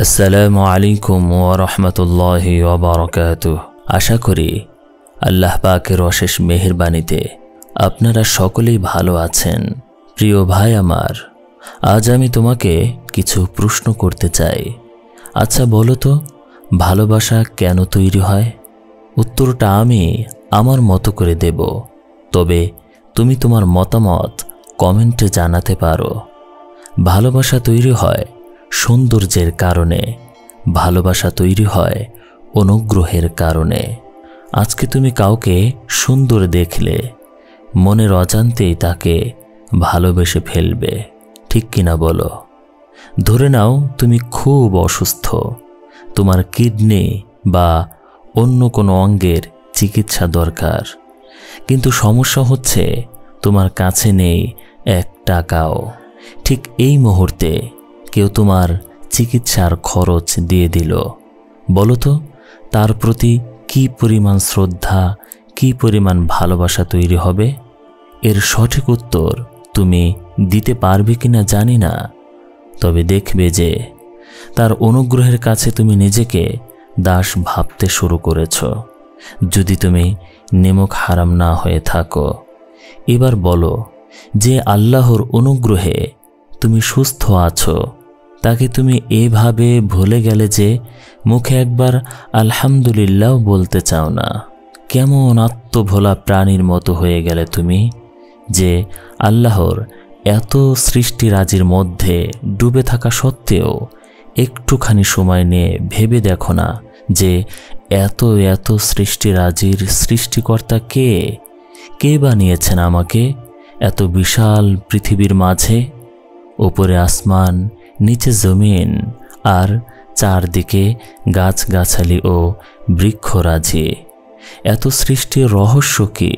আসসালামু আলাইকুম ওয়া রাহমাতুল্লাহি ওয়া বারাকাতুহু। আশা করি আল্লাহ পাকের অশেষ মেহেরবানিতে আপনারা সকলেই ভালো আছেন। প্রিয় ভাই আমার, আজ আমি তোমাকে কিছু প্রশ্ন করতে চাই। আচ্ছা বলো তো, ভালোবাসা কেন তৈরি হয়? উত্তরটা আমি আমার মতো করে দেব, তবে তুমি তোমার মতামত কমেন্টে জানাতে পারো। ভালোবাসা তৈরি হয় সৌন্দর্যের কারণে, ভালোবাসা তৈরি হয় অনুগ্রহের কারণে। আজকে তুমি কাউকে সুন্দর দেখলে মনের অজান্তেই তাকে ভালোবেসে ফেলবে, ঠিক কিনা বলো? ধরে নাও তুমি খুব অসুস্থ, তোমার কিডনি বা অন্য কোনো অঙ্গের চিকিৎসা দরকার, কিন্তু সমস্যা হচ্ছে তোমার কাছে নেই 1 টাকাও। ঠিক এই মুহূর্তে কেউ তোমার চিকিৎসার খরচ দিয়ে দিল। বলো তো, তার প্রতি কি পরিমাণ শ্রদ্ধা, কি পরিমাণ ভালোবাসা তৈরি হবে? এর সঠিক উত্তর তুমি দিতে পারবে কিনা জানি না, তবে দেখবে যে তার অনুগ্রহের কাছে তুমি নিজেকে দাস ভাবতে শুরু করেছ, যদি তুমি নেমক হারাম না হয়ে থাকো। এবার বলো, যে আল্লাহর অনুগ্রহে তুমি সুস্থ আছো, তাকে তুমি এভাবে ভুলে গেলে যে মুখে একবার আলহামদুলিল্লাহ বলতে চাও না। কেমন আত্মভোলা প্রাণীর মতো হয়ে গেলে তুমি, যে আল্লাহর এত সৃষ্টিরাজির মধ্যে ডুবে থাকা সত্ত্বেও একটুখানি সময় নিয়ে ভেবে দেখো না যে এত এত সৃষ্টিরাজির সৃষ্টিকর্তা কে? কে বানিয়েছেন আমাকে এত বিশাল পৃথিবীর মাঝে? ওপরে আসমান, নিচে জমিন, আর চারদিকে গাছগাছালি ও বৃক্ষরাজি। এত সৃষ্টির রহস্য কি?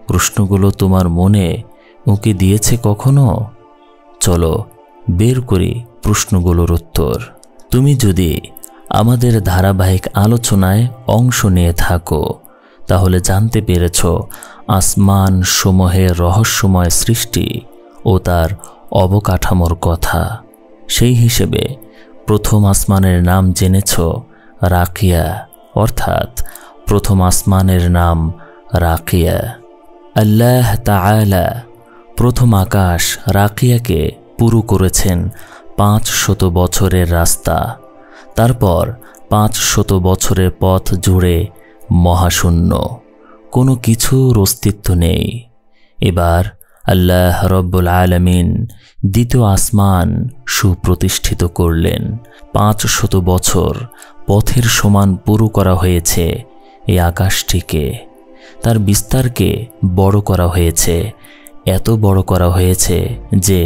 প্রশ্নগুলো তোমার মনে উঁকি দিয়েছে কখনো? চলো বের করি প্রশ্নগুলোর উত্তর। তুমি যদি আমাদের ধারাবাহিক আলোচনায় অংশ নিয়ে থাকো, তাহলে জানতে পেরেছ আসমান সমূহের রহস্যময় সৃষ্টি ও তার অবকাঠামোর কথা। সেই হিসেবে প্রথম আসমানের নাম জেনেছ রাকিয়া, অর্থাৎ প্রথম আসমানের নাম রাকিয়া। আল্লাহ তাআলা প্রথম আকাশ রাকিয়াকে পুরু করেছেন 500 বছরের রাস্তা। তারপর 500 বছরের পথ জুড়ে মহাশূন্য, কোনো কিছুর অস্তিত্ব নেই। এবার আল্লাহ রব্বুল আলামিন দ্বিতীয় আসমান সুপ্রতিষ্ঠিত করলেন। 500 বছর পথের সমান পুরু করা হয়েছে এই আকাশটিকে। তার বিস্তারকে বড় করা হয়েছে, এত বড় করা হয়েছে যে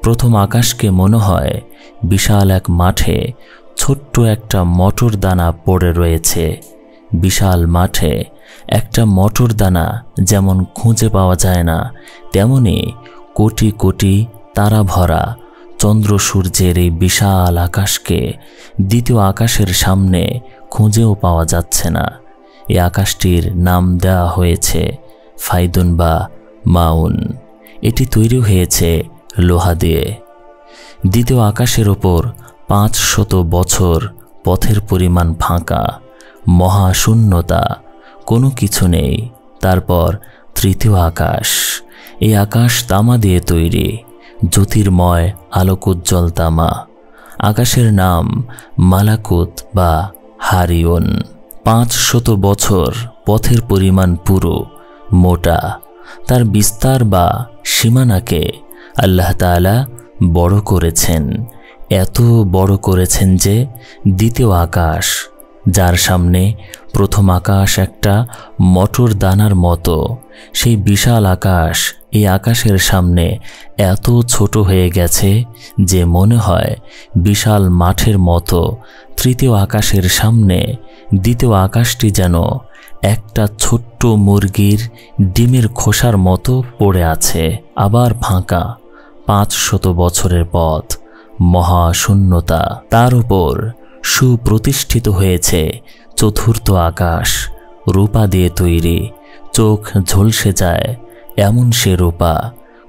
প্রথম আকাশকে মনে হয় বিশাল এক মাঠে ছোট্ট একটা মটর দানা পড়ে রয়েছে। বিশাল মাঠে একটা মটর দানা যেমন খুঁজে পাওয়া যায় না, তেমনি কোটি কোটি তারা ভরা চন্দ্র সূর্যের এই বিশাল আকাশকে দ্বিতীয় আকাশের সামনে খুঁজেও পাওয়া যাচ্ছে না। এই আকাশটির নাম দেওয়া হয়েছে ফাইদুন বা মাউন। এটি তৈরি হয়েছে লোহা দিয়ে। দ্বিতীয় আকাশের ওপর 500 বছর পথের পরিমাণ ফাঁকা, মহাশূন্যতা, কোনো কিছু নেই। তারপর তৃতীয় আকাশ। এই আকাশ তামা দিয়ে তৈরি, জ্যোতির্ময় আলোকোজ্জ্বল তামা। আকাশের নাম মালাকুত বা হারিয়ন। 500 বছর পথের পরিমাণ পুরো, মোটা। তার বিস্তার বা সীমানাকে আল্লাহ তাআলা বড় করেছেন, এত বড় করেছেন যে দ্বিতীয় আকাশ, যার সামনে প্রথম আকাশ একটা মটর দানার মতো, সেই বিশাল আকাশ এই আকাশের সামনে এত ছোট হয়ে গেছে যে মনে হয় বিশাল মাঠের মতো তৃতীয় আকাশের সামনে দ্বিতীয় আকাশটি যেন একটা ছোট্ট মুরগির ডিমের খোসার মতো পড়ে আছে। আবার ফাঁকা, 500 বছরের পথ, মহাশূন্যতা। তার উপর সুপ্রতিষ্ঠিত হয়েছে চতুর্থ আকাশ, রূপা দিয়ে তৈরি, চোখ ঝলসে যায় এমন সে রূপা।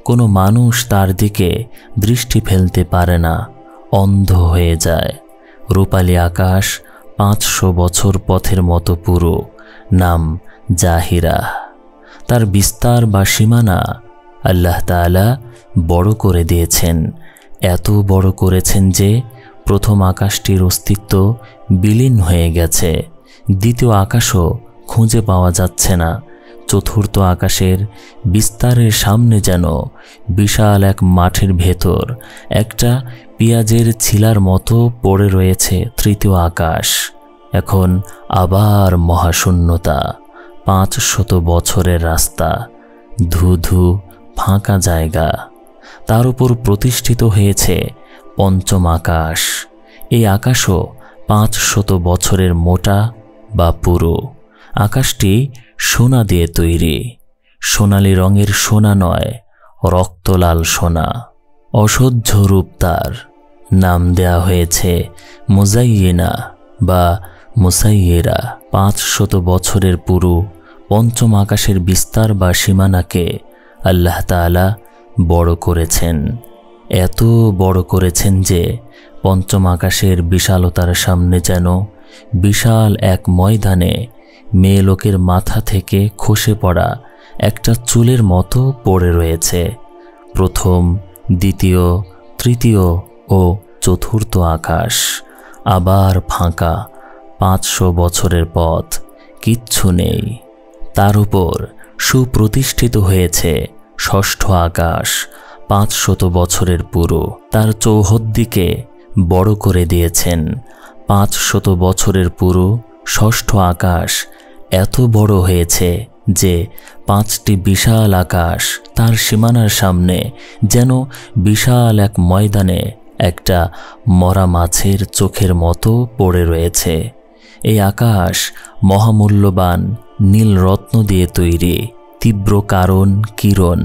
কোনো মানুষ তার দিকে দৃষ্টি ফেলতে পারে না, অন্ধ হয়ে যায়। রূপালী আকাশ 500 বছর পথের মতো পুরো, নাম জাহিরা। তার বিস্তার বা সীমানা আল্লাহ তাআলা বড় করে দিয়েছেন। এত বড় করেছেন যে প্রথম আকাশটির অস্তিত্ব বিলীন হয়ে গেছে, দ্বিতীয় আকাশও খুঁজে পাওয়া যাচ্ছে না। চতুর্থ আকাশের বিস্তারের সামনে যেন বিশাল এক মাঠের ভেতর একটা পেঁয়াজের ছিলার মতো পড়ে রয়েছে তৃতীয় আকাশ। এখন আবার মহাশূন্যতা, 500 বছরের রাস্তা, ধু ফাঁকা জায়গা। তার উপর প্রতিষ্ঠিত হয়েছে পঞ্চম আকাশ। এই আকাশও 500 বছরের মোটা বা পুরো। আকাশটি সোনা দিয়ে তৈরি, সোনালি রঙের সোনা নয়, রক্তলাল সোনা। অসহ্য রূপ তার। নাম দেয়া হয়েছে মুজাইয়িনা বা মুসাইয়িরা। 500 বছরের পুরো পঞ্চম আকাশের বিস্তার বা সীমানাকে আল্লাহ তাআলা বড় করেছেন। এত বড় করেছেন যে পঞ্চম আকাশের বিশালতার সামনে যেন বিশাল এক ময়দানে মেয়ে লোকের মাথা থেকে খসে পড়া একটা চুলের মতো পড়ে রয়েছে। প্রথম, দ্বিতীয়, তৃতীয় ও চতুর্থ আকাশ আবার ফাঁকা, 500 বছরের পথ, কিচ্ছু নেই। তার উপর সুপ্রতিষ্ঠিত হয়েছে ষষ্ঠ আকাশ, 500 বছরের পুরো। তার চৌহদ্দিকে বড় করে দিয়েছেন। 500 বছরের পুরো ষষ্ঠ আকাশ এত বড় হয়েছে যে 5টি বিশাল আকাশ তার সীমানার সামনে যেন বিশাল এক ময়দানে একটা মরা মাছের চোখের মতো পড়ে রয়েছে। এই আকাশ মহামূল্যবান নীল রত্ন দিয়ে তৈরি, তীব্র কারণ কিরণ,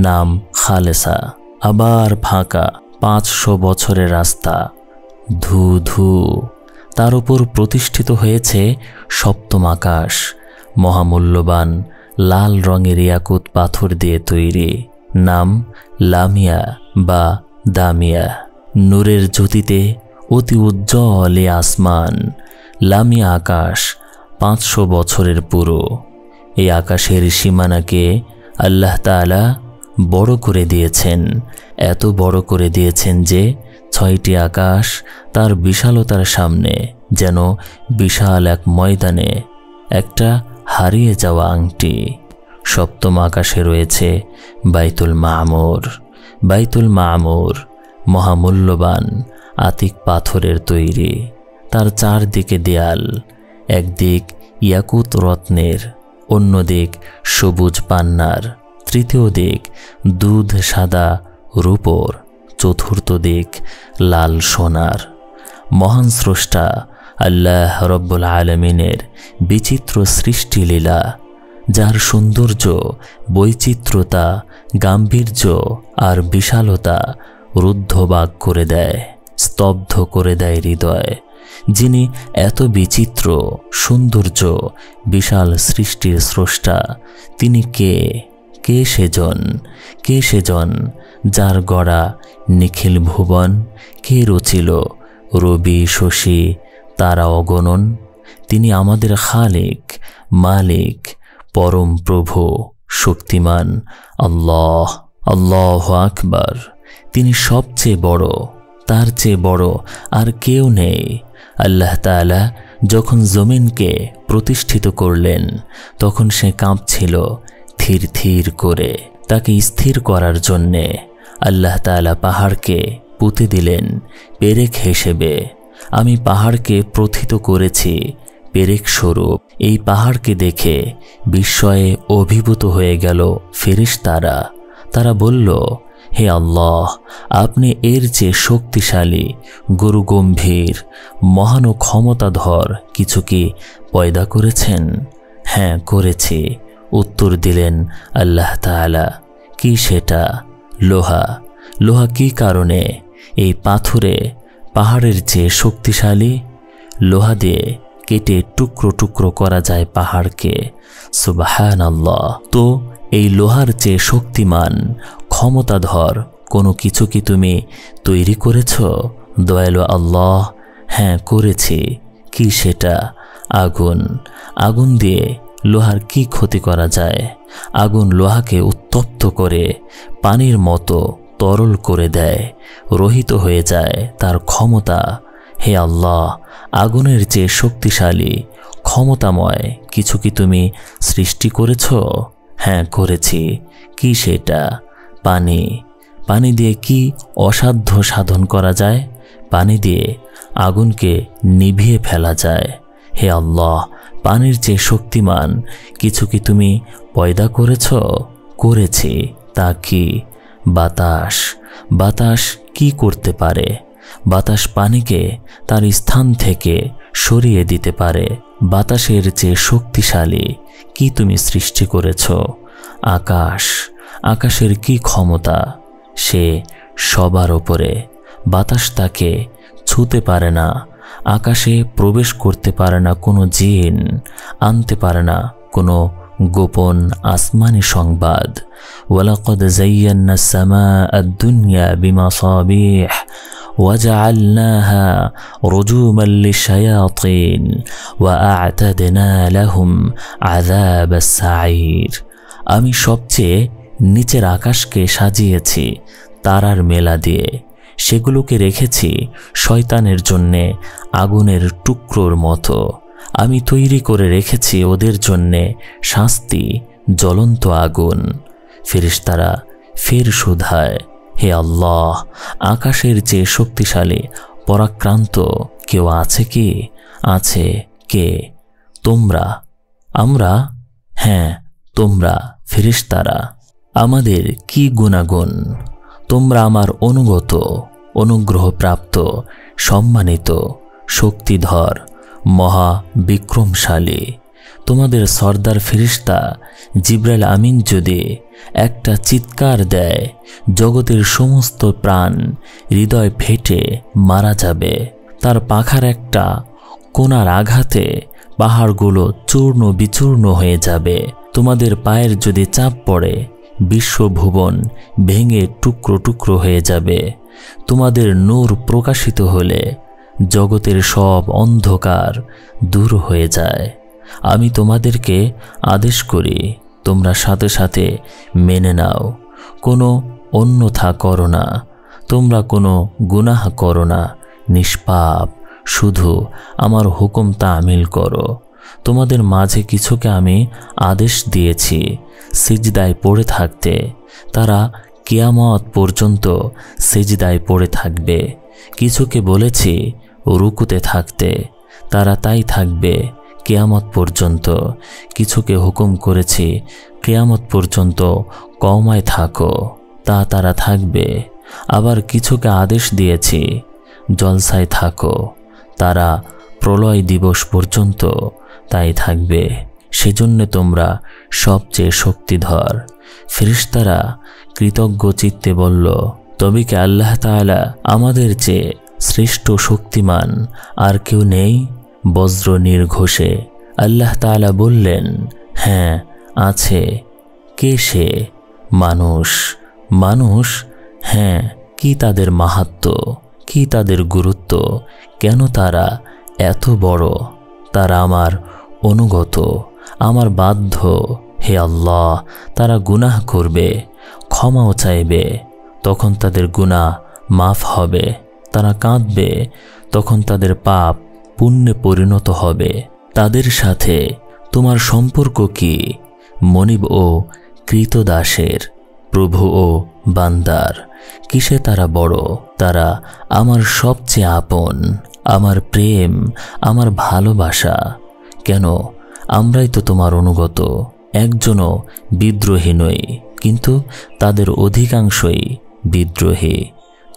নাম খালেসা। আবার ফাঁকা, 500 বছরের রাস্তা, ধু। তার উপর প্রতিষ্ঠিত হয়েছে সপ্তম আকাশ, মহামূল্যবান লাল রঙের ইয়াকুত পাথর দিয়ে তৈরি, নাম লামিয়া বা দামিয়া। নূরের জ্যোতিতে অতি উজ্জ্বল এ আসমান, লামিয়া আকাশ 500 বছরের পুরো। এই আকাশের সীমানাকে আল্লাহ তাআলা বড় করে দিয়েছেন। এত বড় করে দিয়েছেন যে 6টি আকাশ তার বিশালতার সামনে যেন বিশাল এক ময়দানে একটা হারিয়ে যাওয়া আংটি। সপ্তম আকাশে রয়েছে বাইতুল মামুর। বাইতুল মামুর মহামূল্যবান আতিক পাথরের তৈরি। তার চারদিকে দেয়াল, একদিক ইয়াকুত রত্নের, অন্যদিক সবুজ পান্নার, তৃতীয় দিক দুধ সাদা রূপোর, চতুর্থ দিক লাল সোনার। মহান স্রষ্টা আল্লাহ রব্বুল আলামিনের বিচিত্র সৃষ্টিলীলা, যার সৌন্দর্য, বৈচিত্র্যতা, গাম্ভীর্য আর বিশালতা রুদ্ধবাক করে দেয়, স্তব্ধ করে দেয় হৃদয়। যিনি এত বিচিত্র, সৌন্দর্য, বিশাল সৃষ্টির স্রষ্টা, তিনি কে সেজন যার গড়া নিখিল ভুবন? কে রচিল রবি শশী তারা অগণন? তিনি আমাদের খালিক, মালিক, পরম প্রভু, শক্তিমান আল্লাহ। আল্লাহু আকবার। তিনি সবচেয়ে বড়, তার চেয়ে বড় আর কেউ নেই। আল্লাহ তাআলা যখন জমিনকে প্রতিষ্ঠিত করলেন তখন সে কাঁপছিল থির থির করে। তাকে স্থির করার জন্যে আল্লাহ তাআলা পাহাড়কে পুঁতে দিলেন পেরেক হিসেবে। আমি পাহাড়কে প্রথিত করেছি পেরেক স্বরূপ। এই পাহাড়কে দেখে বিস্ময়ে অভিভূত হয়ে গেল ফেরেশতারা। তারা বলল, হে আল্লাহ, আপনি এর চেয়ে শক্তিশালী, গুরুগম্ভীর, মহান ও ক্ষমতাধর কিছু কি পয়দা করেছেন? হ্যাঁ, করেছি, উত্তর দিলেন আল্লাহ তাআলা। কি সেটা? লোহা। লোহা কি কারণে এই পাথরে পাহাড়ের চেয়ে শক্তিশালী? লোহা দিয়ে কেটে টুকরো টুকরো করা যায় পাহাড়কে। সুবহানাল্লাহ। তো এই লোহার চেয়ে শক্তিমান, ক্ষমতাধর কোনো কিছু কি তুমি তৈরি করেছ? দয়ালু আল্লাহ, হ্যাঁ করেছি। কি সেটা? আগুন। আগুন দিয়ে লোহার কি ক্ষতি করা যায়? আগুন লোহাকে উত্তপ্ত করে পানির মতো তরল করে দেয়, রহিত হয়ে যায় তার ক্ষমতা। হে আল্লাহ, আগুনের চেয়ে শক্তিশালী, ক্ষমতাময় কিছু কি তুমি সৃষ্টি করেছ? হ্যাঁ করেছি। কি সেটা? পানি। পানি দিয়ে কি অসাধ্য সাধন করা যায়? পানি দিয়ে আগুনকে নিভিয়ে ফেলা যায়। হে আল্লাহ, পানির চেয়ে শক্তিমান কিছু কি তুমি পয়দা করেছ? করেছি। তা কি? বাতাস। বাতাস কি করতে পারে? বাতাস পানিকে তার স্থান থেকে সরিয়ে দিতে পারে। বাতাসের চেয়ে শক্তিশালী কি তুমি সৃষ্টি করেছ? আকাশ। আকাশের কি ক্ষমতা? সে সবার ওপরে। বাতাস তাকে ছুঁতে পারে না, আকাশে প্রবেশ করতে পারে না কোনো জিন, আনতে পারে না কোনো গোপন আসমানি সংবাদ। ওয়ালাকাদ যায়্যানা আস-সামাআ আদ-দুনিয়া বিমাসাবিহ وجعلناها رجوما للشياطين وأعتدنا لهم عذاب السعير। আমি সবচেয়ে নিচের আকাশকে সাজিয়েছি তারার মেলা দিয়ে, সেগুলোকে রেখেছি শয়তানের জন্যে আগুনের টুকরোর মতো। আমি তৈরি করে রেখেছি ওদের জন্যে শাস্তি, জ্বলন্ত আগুন। ফেরেশতারা ফের শুধায়, হে আল্লাহ, আকাশের চেয়ে শক্তিশালী পরাক্রান্ত কেউ আছে কি? আছে। কে? তোমরা। আমরা? হ্যাঁ তোমরা ফেরেশতারা। আমাদের কি গুণাগুণ? তোমরা আমার অনুগত, অনুগ্রহপ্রাপ্ত, সম্মানিত, শক্তিধর, মহা বিক্রমশালী। তোমাদের সর্দার ফেরেশতা জিবরাইল আমিন যদি একটা চিৎকার দেয়, জগতের সমস্ত প্রাণ হৃদয় ফেটে মারা যাবে। তার পাখার একটা কোণার আঘাতে পাহাড়গুলো চূর্ণ বিচূর্ণ হয়ে যাবে। তোমাদের পায়ের যদি চাপ পড়ে, বিশ্বভুবন ভেঙে টুকরো টুকরো হয়ে যাবে। তোমাদের নূর প্রকাশিত হলে জগতের সব অন্ধকার দূর হয়ে যায়। আমি তোমাদেরকে আদেশ করি, তোমরা সাথে সাথে মেনে নাও। কোনো অন্যথা করো না, তোমরা কোনো গুনাহ করো না, নিষ্পাপ, শুধু আমার হুকুম তামিল করো। তোমাদের মাঝে কিছুকে আমি আদেশ দিয়েছি সিজদায় পড়ে থাকতে, তারা কিয়ামত পর্যন্ত সিজদায় পড়ে থাকবে। কিছুকে বলেছি রুকুতে থাকতে, তারা তাই থাকবে কিয়ামত পর্যন্ত। কিছুকে হুকুম করেছি কিয়ামত পর্যন্ত কওমায় থাকো, তা তারা থাকবে। আবার কিছুকে আদেশ দিয়েছি জলসায় থাকো, তারা প্রলয় দিবস পর্যন্ত তাই থাকবে। সেজন্য তোমরা সবচেয়ে শক্তিধর। ফেরেশতারা কৃতজ্ঞ চিত্তে বলল, তবে কি আল্লাহ তাআলা আমাদের চেয়ে শ্রেষ্ঠ শক্তিমান আর কেউ নেই? বজ্র নির্ঘোষে আল্লাহ তাআলা বললেন, হ্যাঁ আছে। কে সে? মানুষ। মানুষ? হ্যাঁ। কি তাদের মাহাত্ম্য, কি তাদের গুরুত্ব, কেন তারা এত বড়? তারা আমার অনুগত, আমার বাধ্য। হে আল্লাহ, তারা গুনাহ করবে, ক্ষমাও চাইবে, তখন তাদের গুনাহ মাফ হবে। তারা কাঁদবে, তখন তাদের পাপ পুণ্যে পরিণত হবে। তাদের সাথে তোমার সম্পর্ক কি? মনিব ও কৃতদাসের, প্রভু ও বান্দার। কিসে তারা বড়? তারা আমার সবচেয়ে আপন, আমার প্রেম, আমার ভালোবাসা। কেন? আমরাই তো তোমার অনুগত, একজনও বিদ্রোহী নই, কিন্তু তাদের অধিকাংশই বিদ্রোহী।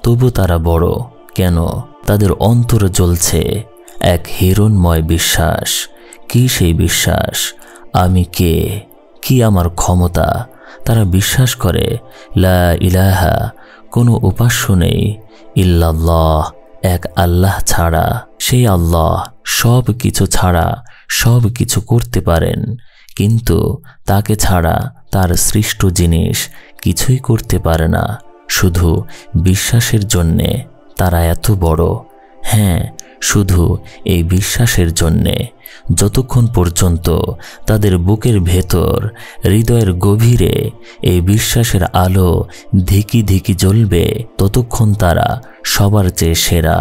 তবু তারা বড় কেন? তাদের অন্তরে জ্বলছে এক হিরণময় বিশ্বাস। কি সেই বিশ্বাস? আমি কে, কি আমার ক্ষমতা। তারা বিশ্বাস করে লা ইলাহা, কোনো উপাস্য নেই, ইল্লাল্লাহ, এক আল্লাহ ছাড়া। সেই আল্লাহ সব কিছু ছাড়া সব কিছু করতে পারেন, কিন্তু তাকে ছাড়া তার সৃষ্ট জিনিস কিছুই করতে পারে না। শুধু বিশ্বাসের জন্যে তারা এত বড়। হ্যাঁ, শুধু এই বিশ্বাসের জন্যে। যতক্ষণ পর্যন্ত তাদের বুকের ভেতর, হৃদয়ের গভীরে এই বিশ্বাসের আলো ধিকি ধিকি জ্বলবে, ততক্ষণ তারা সবার চেয়ে সেরা,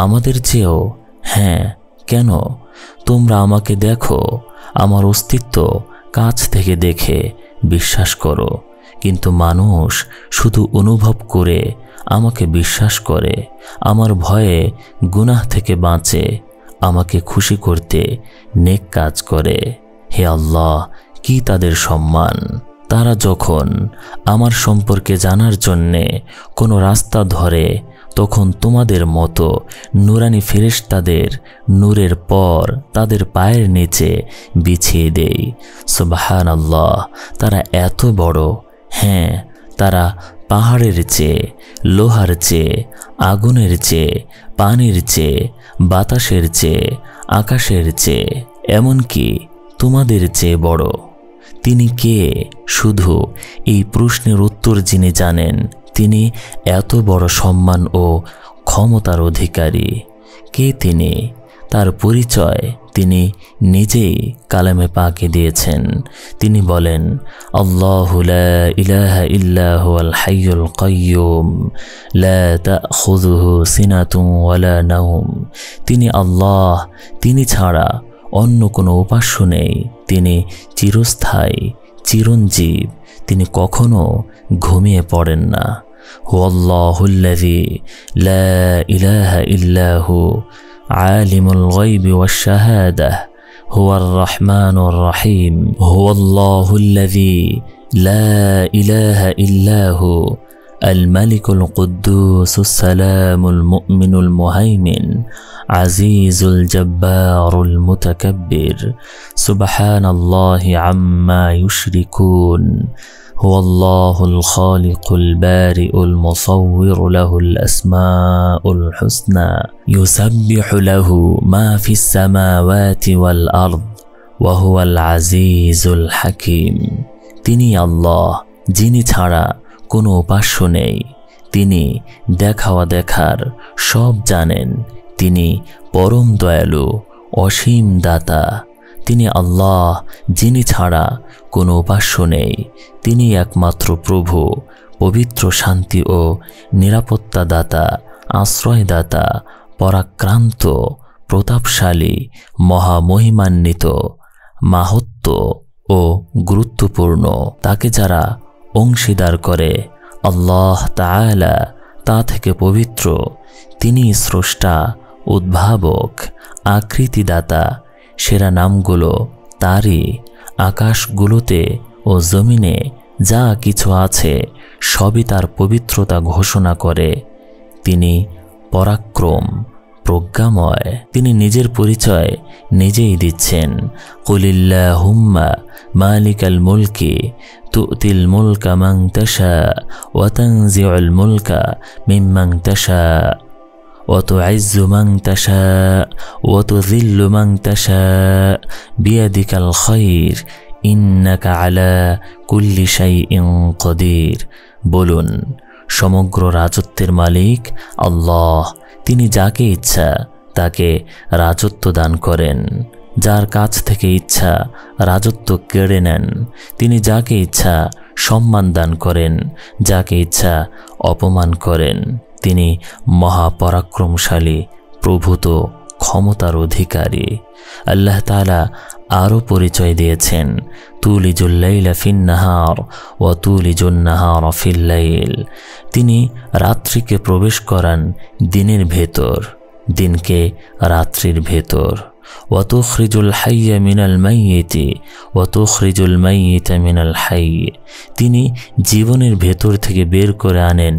আমাদের চেয়েও। হ্যাঁ, কেন? তোমরা আমাকে দেখো, আমার অস্তিত্ব কাছ থেকে দেখে বিশ্বাস করো, কিন্তু মানুষ শুধু অনুভব করে আমাকে বিশ্বাস করে, আমার ভয়ে গুনাহ থেকে বাঁচে, আমাকে খুশি করতে নেক কাজ করে। হে আল্লাহ, কি তাদের সম্মান! তারা যখন আমার সম্পর্কে জানার জন্যে কোনো রাস্তা ধরে, তখন তোমাদের মতো নূরানি ফেরেশতাদের নূরের পর তাদের পায়ের নিচে বিছিয়ে দেই। সুবহানাল্লাহ, তারা এত বড়। হ্যাঁ, তারা পাহাড়ের চেয়ে, লোহার চেয়ে, আগুনের চেয়ে, পানির চেয়ে, বাতাসের চেয়ে, আকাশের চেয়ে, এমনকি তোমাদের চেয়ে বড়। তিনি কে? শুধু এই প্রশ্নের উত্তর যিনি জানেন, তিনি এত বড় সম্মান ও ক্ষমতার অধিকারী। কে তিনি? তার পরিচয় তিনি নিজেই কালামে পাকে দিয়েছেন। তিনি বলেন, আল্লাহু লা ইলাহা ইল্লা হুয়াল হাইয়ুল কাইয়্যুম লা তাখুযুহু সিনাতুন ওয়ালা নাওম। তিনি আল্লাহ, তিনি ছাড়া অন্য কোনো উপাস্য নেই। তিনি চিরস্থায়ী, চিরঞ্জীব, তিনি কখনো ঘুমিয়ে পড়েন না। হুয়াল্লাহুল্লাযী লা ইলাহা ইল্লা হু আলিমুল গায়বি ওয়াশ শাহাদাহ হুয়ার রাহমানুর রহিম। হুয়াল্লাহুল্লাযী লা ইলাহা ইল্লা হু الملك القدوس السلام المؤمن المهيمن عزيز الجبار المتكبر سبحان الله عما يشركون هو الله الخالق البارئ المصور له الأسماء الحسنى يسبح له ما في السماوات والأرض وهو العزيز الحكيم। তিনি আল্লাহ, যিনি ছাড়া কোনো উপাস্য নেই। তিনি দেখাওয়া দেখার সব জানেন। তিনি পরম দয়ালু, অসীম দাতা। তিনি আল্লাহ, যিনি ছাড়া কোনো উপাস্য নেই। তিনি একমাত্র প্রভু, পবিত্র, শান্তি ও নিরাপত্তা দাতা, আশ্রয়দাতা, পরাক্রান্ত, প্রতাপশালী, মহামহিমান্বিত, মাহাত্ম্য ও গুরুত্বপূর্ণ। তাকে যারা অংশীদার করে, আল্লাহ তাআলা তা থেকে পবিত্র। তিনি স্রষ্টা, উদ্ভাবক, আকৃতিদাতা। সেরা নামগুলো তারই। আকাশগুলোতে ও জমিনে যা কিছু আছে সবই তার পবিত্রতা ঘোষণা করে। তিনি পরাক্রম, প্রজ্ঞাময়। তিনি নিজের পরিচয় নিজেই দিচ্ছেন। কুলিল্লাহুম্মা মালিকাল মুলকি তু'তিল মুলকা মান তাশা ওয়া তানজিউল মুলকা মিম্মান তাশা ওয়া তু'ইজ্জু মান তাশা ওয়া তুযিল্লু মান তাশা বিয়াদিকাল খায়র ইন্নাকা আলা কুল্লি শাইইন কাদির। বলুন, সমগ্র রাজত্বের মালিক আল্লাহ। তিনি যাকে ইচ্ছা তাকে রাজত্ব দান করেন, যার কাছ থেকে ইচ্ছা রাজত্ব কেড়ে নেন। তিনি যাকে ইচ্ছা সম্মান দান করেন, যাকে ইচ্ছা অপমান করেন। তিনি মহাপরাক্রমশালী, প্রভূত ক্ষমতার অধিকারী। আল্লাহ তাআলা আরও পরিচয় দিয়েছেন, তুলিজুল লাইলা ফিন নাহার ওয়া তুলিজুন নাহারা ফিল লাইল। তিনি রাত্রিকে প্রবেশ করান দিনের ভেতর, দিনকে রাত্রির ভেতর। ওয়া তুখরিজুল হাইয়া মিনাল মাইয়িতি ওয়া তুখরিজুল মাইয়িতা মিনাল হাইয়। তিনি জীবনের ভেতর থেকে বের করে আনেন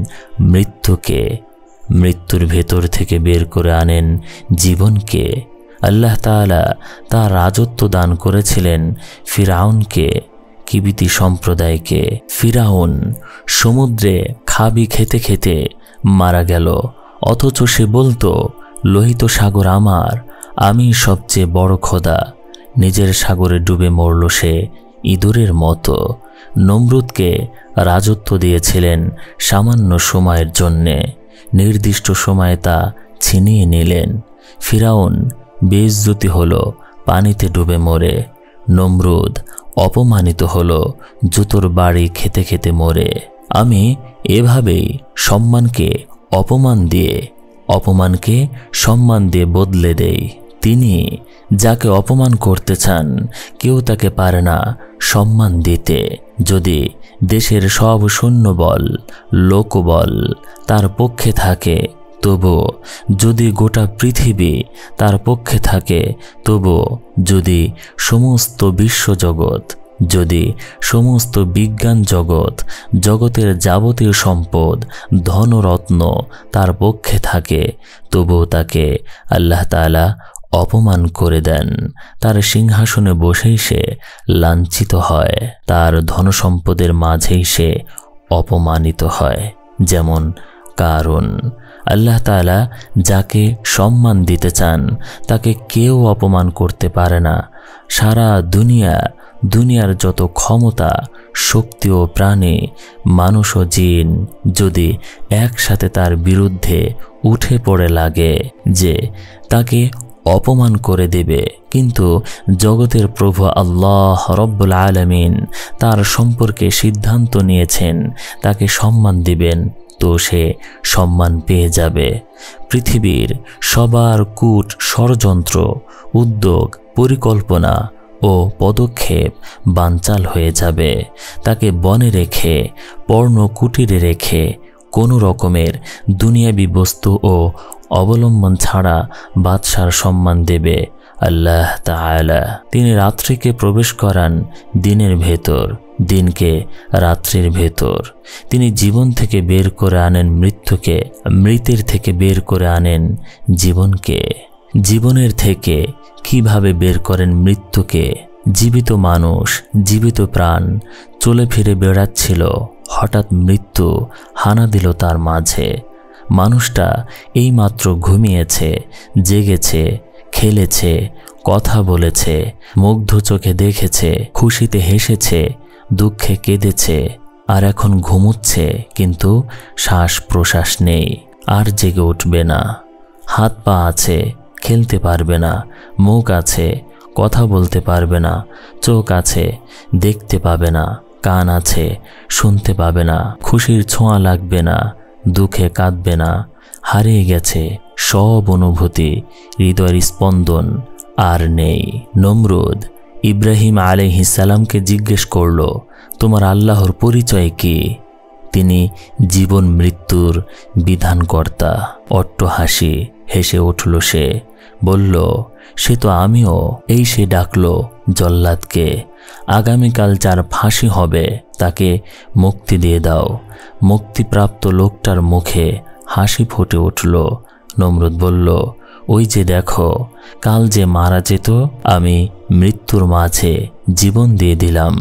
মৃত্যুকে, মৃত্যুর ভেতর থেকে বের করে আনেন জীবনকে। আল্লাহ তাআলা তার রাজত্ব দান করেছিলেন ফিরআউনকে, কিবিতি সম্প্রদায়কে। ফিরআউন সমুদ্রে খাবি খেতে খেতে মারা গেল, অথচ সে বলতো, লোহিত সাগর আমার, আমি সবচেয়ে বড় খোদা। নিজের সাগরে ডুবে মরল সে ইঁদুরের মতো। নমরুদকে রাজত্ব দিয়েছিলেন সামান্য সময়ের জন্যে, নির্দিষ্ট সময়ে তা ছিনিয়ে নিলেন। ফিরাউন বেইজ্জতি হলো, পানিতে ডুবে মরে। নমরুদ অপমানিত হলো, জুতোর বাড়ি খেতে খেতে মরে। আমি এভাবেই সম্মানকে অপমান দিয়ে, অপমানকে সম্মান দিয়ে বদলে দেই। তিনি যাকে অপমান করতে চান, কেউ তাকে পারে না সম্মান দিতে। যদি দেশের সব সৈন্যবল, লোকবল তার পক্ষে থাকে, তবু যদি গোটা পৃথিবী তার পক্ষে থাকে, তবু যদি সমস্ত বিশ্বজগৎ, যদি সমস্ত বিজ্ঞান জগৎ, জগতের যাবতীয় সম্পদ, ধনরত্ন তার পক্ষে থাকে, তবু তাকে আল্লাহ তাআলা অপমান করে দেন। তার সিংহাসনে বসেই সে লাঞ্ছিত হয়, তার ধনসম্পদের মাঝেই সে অপমানিত হয়। যেমন কারুন। আল্লাহ তাআলা যাকে সম্মান দিতে চান, তাকে কেউ অপমান করতে পারে না। সারা দুনিয়ার যত ক্ষমতা, শক্তি ও প্রাণী, মানুষ ও জিন যদি একসাথে তার বিরুদ্ধে উঠে পড়ে লাগে যে তাকে অপমান করে দেবে, কিন্তু জগতের প্রভু আল্লাহ রব্বুল আলামিন তার সম্পর্কে সিদ্ধান্ত নিয়েছেন তাকে সম্মান দিবেন, তো সে সম্মান পেয়ে যাবে। পৃথিবীর সবার কূট ষড়যন্ত্র, উদ্যোগ, পরিকল্পনা ও পদক্ষেপ বানচাল হয়ে যাবে। তাকে বনে রেখে, পর্ণ কুটিরে রেখে, কোনো রকমের দুনিয়াবি বস্তু ও অবলম্বন ছাড়া বাদশার সম্মান দেবে আল্লাহ তাআলা। তিনি রাত্রিকে প্রবেশ করান দিনের ভেতর, দিনকে রাত্রির ভেতর। তিনি জীবন থেকে বের করে আনেন মৃত্যুকে, মৃতের থেকে বের করে আনেন জীবনকে। জীবনের থেকে কিভাবে বের করেন মৃত্যুকে? জীবিত মানুষ, জীবিত প্রাণ চলে ফিরে বেড়াচ্ছিল, হঠাৎ মৃত্যু হানা দিল তার মাঝে। মানুষটা এইমাত্র ঘুমিয়েছে, জেগেছে, খেলেছে, কথা বলেছে, মুগ্ধ চোখে দেখেছে, খুশিতে হেসেছে, দুঃখে কেঁদেছে, আর এখন ঘুমোচ্ছে, কিন্তু শ্বাস প্রশ্বাস নেই, আর জেগে উঠবে না। হাত পা আছে, খেলতে পারবে না, মুখ আছে, কথা বলতে পারবে না, চোখ আছে, দেখতে পাবে না, কান আছে, শুনতে পাবে না, খুশির ছোঁয়া লাগবে না, দুঃখে কাঁদবে না, হারিয়ে গেছে সব অনুভূতি, হৃদয়ের স্পন্দন আর নেই। নমরুদ ইব্রাহিম আলাইহিস সালামকে জিজ্ঞেস করল, তোমার আল্লাহর পরিচয় কি? তিনি জীবন মৃত্যুর বিধানকর্তা। অট্টহাসি হেসে উঠল সে, বলল, সে তো আমিও। এই সে ডাকল জল্লাদকে, আগামীকাল যার ফাঁসি হবে তাকে মুক্তি দিয়ে দাও। মুক্তিপ্রাপ্ত লোকটার মুখে হাসি ফুটে উঠল। নমরুদ বলল, ওই যে দেখো, কাল যে মারা যেত, আমি মৃত্যুর মাঝে জীবন দিয়ে দিলাম,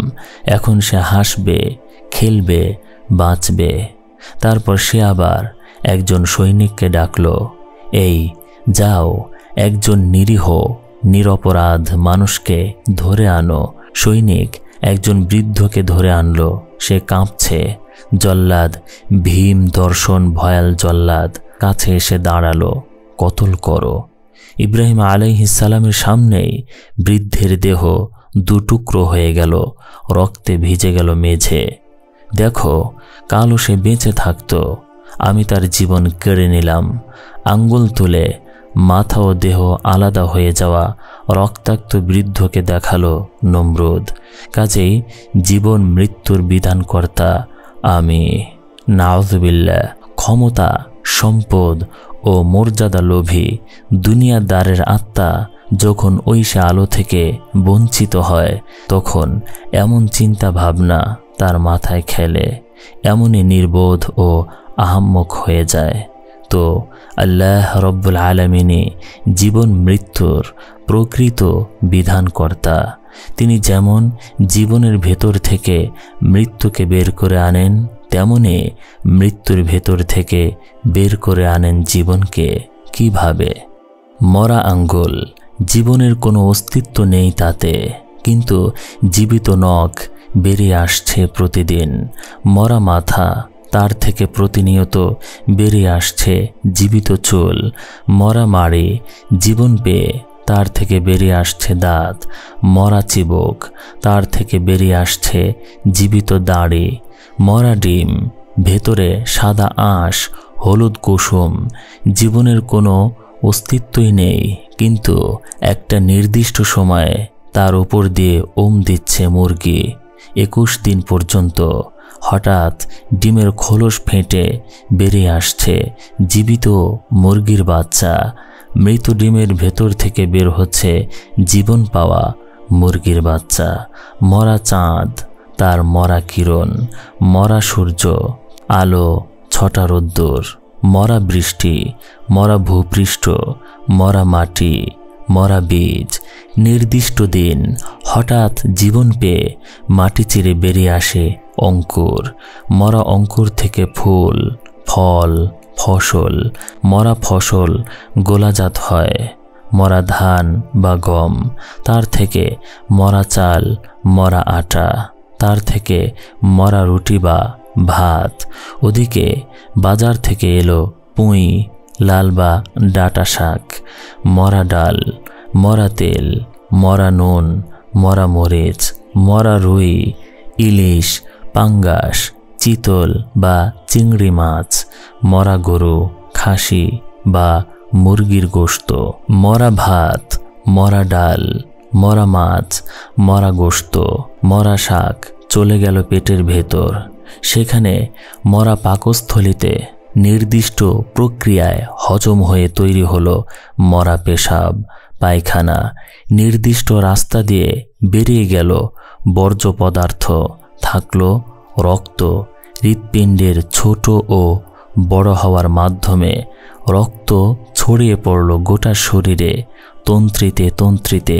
এখন সে হাসবে, খেলবে, বাঁচবে। তারপর সে আবার একজন সৈনিককে ডাকল, এই যাও, একজন নিরীহ নিরপরাধ মানুষকে ধরে আনো। সৈনিক একজন বৃদ্ধকে ধরে আনলো, সে কাঁপছে। জল্লাদ, ভীম দর্শন ভয়াল জল্লাদ কাছে এসে দাঁড়ালো, কতল করো। ইব্রাহিম আলাইহিস সালামের সামনেই বৃদ্ধের দেহ দুটুকরো হয়ে গেল, রক্তে ভিজে গেল মেঝে। দেখো, কালও সে বেঁচে থাকতো, আমি তার জীবন কেড়ে নিলাম। আঙ্গুল তুলে মাথা ও দেহ আলাদা হয়ে যাওয়া রক্তাক্ত বৃদ্ধকে দেখালো নমরুদ। কাজেই জীবন মৃত্যুর বিধানকর্তা আমি। নাউযুবিল্লাহ। ক্ষমতা, সম্পদ ও মর্যাদা লোভী দুনিয়াদারের আত্মা যখন ওই সে আলো থেকে বঞ্চিত হয়, তখন এমন চিন্তা ভাবনা তার মাথায় খেলে, এমনই নির্বোধ ও আহাম্মক হয়ে যায়। তো আল্লাহ রব্বুল আলামিনই জীবন মৃত্যুর প্রকৃত বিধানকর্তা। তিনি যেমন জীবনের ভেতর থেকে মৃত্যুকে বের করে আনেন, তেমনি মৃত্যুর ভেতর থেকে বের করে আনেন জীবনকে। কিভাবে? মরা আঙ্গুল, জীবনের কোনো অস্তিত্ব নেই তাতে, কিন্তু জীবিত নখ বেরিয়ে আসছে প্রতিদিন। মরা মাথা, তার থেকে প্রতিনিয়ত বেরিয়ে আসছে জীবিত চুল, মরা মাড়ি, জীবন পেয়ে তার থেকে বেরিয়ে আসছে দাঁত, মরা চিবুক, তার থেকে বেরিয়ে আসছে জীবিত দাড়ি, মরা ডিম, ভেতরে সাদা আঁশ, হলুদ কুসুম, জীবনের কোনো অস্তিত্বই নেই, কিন্তু একটা নির্দিষ্ট সময়ে তার উপর দিয়ে দিচ্ছে মুরগি। 21 দিন পর্যন্ত হঠাৎ ডিমের খোলস ফেটে বেরিয়ে আসছে জীবিত মুরগির বাচ্চা। মৃত ডিমের ভেতর থেকে বের হচ্ছে জীবন পাওয়া মুরগির বাচ্চা। মরা চাঁদ, তার মরা কিরণ, মরা সূর্য, আলো, ছটা রোদ্দুর, মরা বৃষ্টি, মরা ভূপৃষ্ঠ, মরা মাটি, মরা বীজ। নির্দিষ্ট দিন হঠাৎ জীবন পেয়ে মাটি চিরে বেরিয়ে আসে অঙ্কুর। মরা অঙ্কুর থেকে ফুল, ফল, ফসল। মরা ফসল গোলাজাত হয়। মরা ধান বা গম, তার থেকে মরা চাল, মরা আটা, তার থেকে মরা রুটি বা ভাত। ওদিকে বাজার থেকে এলো পুঁই, লাল বা ডাঁটা শাক, মরা ডাল, মরা তেল, মরা নুন, মরা মরিচ, মরা রুই, ইলিশ, পাঙ্গাস, চিতল বা চিংড়ি মাছ, মরা গরু, খাসি বা মুরগির গোশত, মরা ভাত, মরা ডাল, মরা মাছ, মরা গোশত, মরা শাক চলে গেল পেটের ভেতর। সেখানে মরা পাকস্থলিতে নির্দিষ্ট প্রক্রিয়ায় হজম হয়ে তৈরি হলো মরা পেশাব, পায়খানা। নির্দিষ্ট রাস্তা দিয়ে বেরিয়ে গেল বর্জ্য পদার্থ, থাকলো রক্ত। হৃৎপিণ্ডের ছোট ও বড় হওয়ার মাধ্যমে রক্ত ছড়িয়ে পড়ল গোটা শরীরে। তন্ত্রিতে তন্ত্রিতে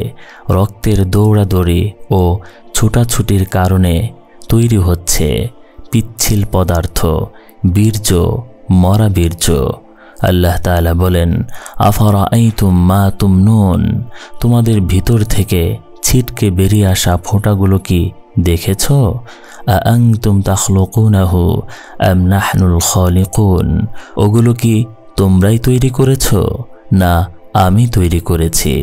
রক্তের দৌড়াদৌড়ি ও ছোটাছুটির কারণে তৈরি হচ্ছে পিচ্ছিল পদার্থ, বীর্য, মরা বীর্য। আল্লাহ তাআলা বলেন, আফারাআইতুম মা তুমনুন, তোমাদের ভিতর থেকে ছিটকে বেরিয়ে আসা ফোঁটাগুলো কি দেখেছ? আআনতুম তাখলুকুনাহু আম নাহনুল খালিকুন, ওগুলো কি তোমরাই তৈরি করেছ না আমি তৈরি করেছি?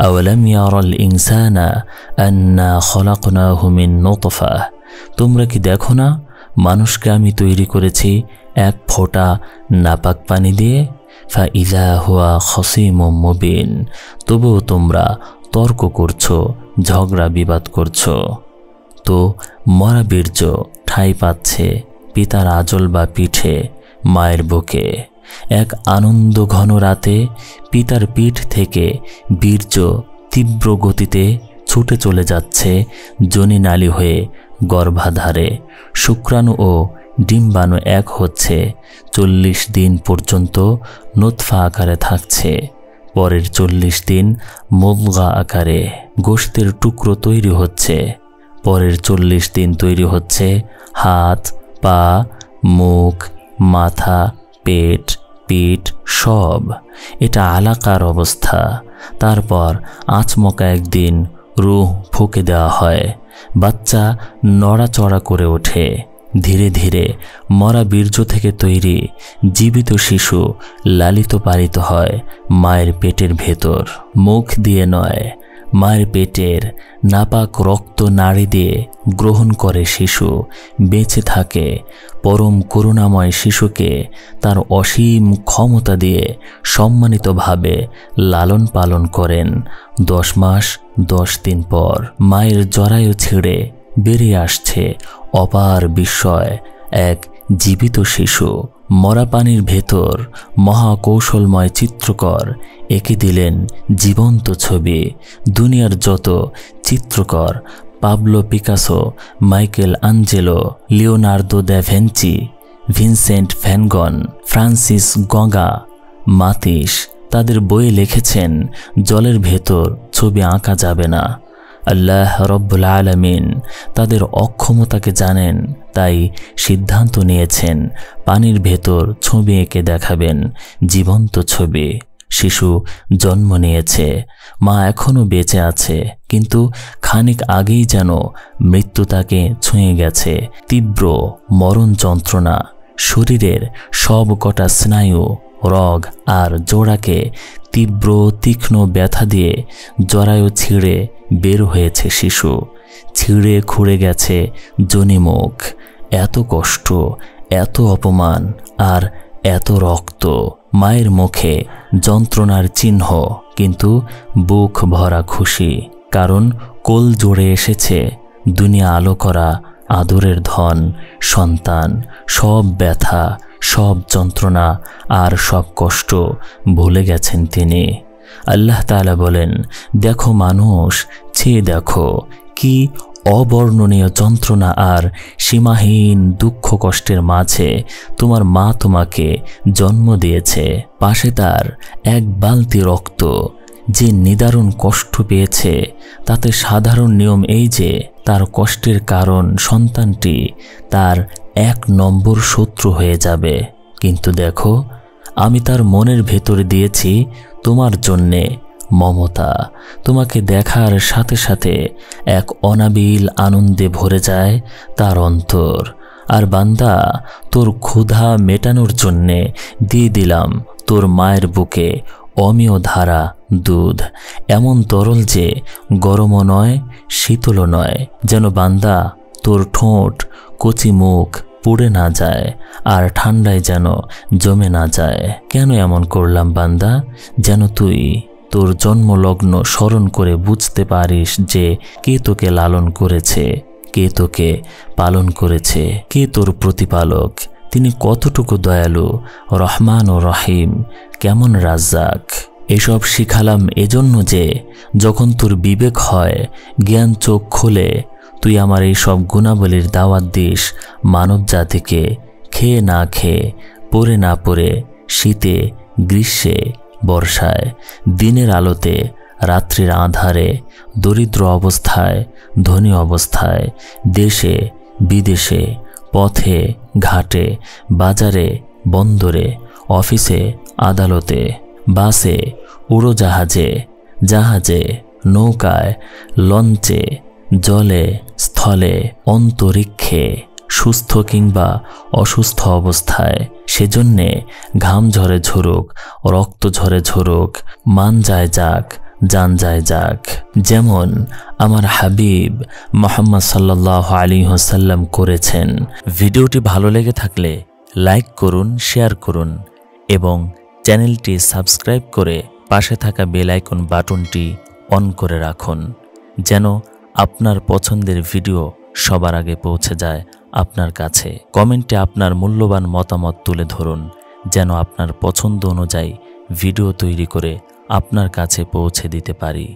আওয়ালাম ইয়ারাল ইনসানা আন্না খলাকনাহু মিন নুতফাহ, তোমরা কি দেখো না মানুষকে আমি তৈরি করেছি এক ফোঁটা নাপাক পানি দিয়ে? ফাইযা হুয়া খসীমুম মুবিন, তবুও তোমরা তর্ক করছো, ঝগড়া বিবাদ করছো। তো মরা বীর্য ঠাঁই পাচ্ছে পিতার আঁচল বা পিঠে, মায়ের বুকে। এক আনন্দ ঘন রাতে পিতার পিঠ থেকে বীর্য তীব্র গতিতে ছুটে চলে যাচ্ছে যোনিনালী হয়ে গর্ভাধারে। শুক্রাণু ও ডিম্বাণু এক হচ্ছে। 40 দিন পর্যন্ত নুতফা আকারে থাকছে। পরের 40 দিন মুদগা আকারে গোশতের টুকরো তৈরি হচ্ছে। পরের 40 দিন তৈরি হচ্ছে হাত, পা, মুখ, মাথা, পেট, পিঠ সব। এটা আলাকার অবস্থা। তারপর আচমকা একদিন রূহ ফুঁকে দেওয়া হয়। বাচ্চা নড়াচড়া করে ওঠে। ধীরে ধীরে মরা বীর্য থেকে তৈরি জীবিত শিশু লালিত পালিত হয় মায়ের পেটের ভেতর। মুখ দিয়ে নয়, মায়ের পেটের নাপাক রক্ত নাড়ি দিয়ে গ্রহণ করে শিশু, বেঁচে থাকে। পরম করুণাময় শিশুকে তার অসীম ক্ষমতা দিয়ে সম্মানিতভাবে লালন পালন করেন। 10 মাস 10 দিন পর মায়ের জরায়ু ছেড়ে বেরিয়ে আসছে অপার বিস্ময় এক জীবিত শিশু। মরা পানির ভেতর মহাকৌশলময় চিত্রকর এঁকে দিলেন জীবন্ত ছবি। দুনিয়ার যত চিত্রকর, Pablo Picasso, Michael Angelo, Leonardo da Vinci, Vincent van Gogh, Francis গগা, মাতিস, তাদের বইয়ে লিখেছেন জলের ভেতর ছবি আঁকা যাবে না। আল্লাহ রব্বুল আলামিন তাদের অক্ষমতাকে জানেন, তাই সিদ্ধান্ত নিয়েছেন পানির ভেতর ছবি এঁকে দেখাবেন জীবন্ত ছবি। শিশু জন্ম নিয়েছে, মা এখনও বেঁচে আছে, কিন্তু খানিক আগেই যেন মৃত্যু তাকে ছুঁয়ে গেছে। তীব্র মরণ যন্ত্রণা, শরীরের সব কটা স্নায়ু, রগ আর জোড়াকে তীব্র তীক্ষ্ণ ব্যথা দিয়ে জরায়ু ছিঁড়ে বের হয়েছে শিশু। ছিঁড়ে খুঁড়ে গেছে যোনিমুখ। এত কষ্ট, এত অপমান আর এত রক্ত। মায়ের মুখে যন্ত্রণার চিহ্ন, কিন্তু বুক ভরা খুশি, কারণ কোল জোড়ে এসেছে দুনিয়া আলো করা আদরের ধন সন্তান। সব ব্যথা, সব যন্ত্রণা আর সব কষ্ট ভুলে গেছেন তিনি। আল্লাহ তাআলা বলেন, দেখো মানুষ, চেয়ে দেখো কি অবর্ণনীয় যন্ত্রণা আর সীমাহীন দুঃখ কষ্টের মাঝে তোমার মা তোমাকে জন্ম দিয়েছে। পাশে তার এক বালতি রক্ত। যে নিদারুণ কষ্ট পেয়েছে, তাতে সাধারণ নিয়ম এই যে তার কষ্টের কারণ সন্তানটি তার 1 নম্বর শত্রু হয়ে যাবে। কিন্তু দেখো, আমি তার মনের ভেতরে দিয়েছি তোমার জন্যে মমতা। তোমাকে দেখার সাথে সাথে এক অনাবিল আনন্দে ভরে যায় তার অন্তর। আর বান্দা, তোর ক্ষুধা মেটানোর জন্যে দিয়ে দিলাম তোর মায়ের বুকে অমীয় ধারা দুধ, এমন তরল যে গরমও নয় শীতলও নয়, যেন বান্দা তোর ঠোঁট কচি মুখ পুড়ে না যায় আর ঠান্ডায় যেন জমে না যায়। কেন এমন করলাম বান্দা? যেন তুই তোর জন্মলগ্ন স্মরণ করে বুঝতে পারিস যে কে তোকে লালন করেছে, কে তোকে পালন করেছে, কে তোর প্রতিপালক, তিনি কতটুকু দয়ালু, রহমান ও রহিম, কেমন রাজ্জাক। এসব শিখালাম এজন্য যে যখন তোর বিবেক হয়, জ্ঞান চোখ খোলে, তুই আমার এই সব গুণাবলীর দাওয়াত দিস মানব জাতিকে। খেয়ে না খেয়ে, পরে না পরে, শীতে গ্রীষ্মে বর্ষায়, দিনের আলোতে রাত্রির আঁধারে, দরিদ্র অবস্থায় ধনী অবস্থায়, দেশে বিদেশে, পথে ঘাটে, বাজারে বন্দরে, অফিসে আদালতে, বাসে, উড়োজাহাজে, জাহাজে, নৌকায়, লঞ্চে, জলে স্থলে, অন্তরিক্ষে, সুস্থ কিংবা অসুস্থ অবস্থায়। সেজন্যে ঘাম ঝরে ঝরুক, রক্ত ঝরে ঝরুক, মান যায় যাক, জান যায় যাক, যেমন আমার হাবিব মুহাম্মদ সাল্লাল্লাহু আলাইহি ওয়াসাল্লাম করেছেন। ভিডিওটি ভালো লেগে থাকলে লাইক করুন, শেয়ার করুন এবং চ্যানেলটি সাবস্ক্রাইব করে পাশে থাকা বেল আইকন বাটনটি অন করে রাখুন, যেন আপনার পছন্দের ভিডিও সবার আগে পৌঁছে যায় আপনার কাছে। কমেন্টে আপনার মূল্যবান মতামত তুলে ধরুন, যেন আপনার পছন্দ অনুযায়ী ভিডিও তৈরি করে আপনার কাছে পৌঁছে দিতে পারি।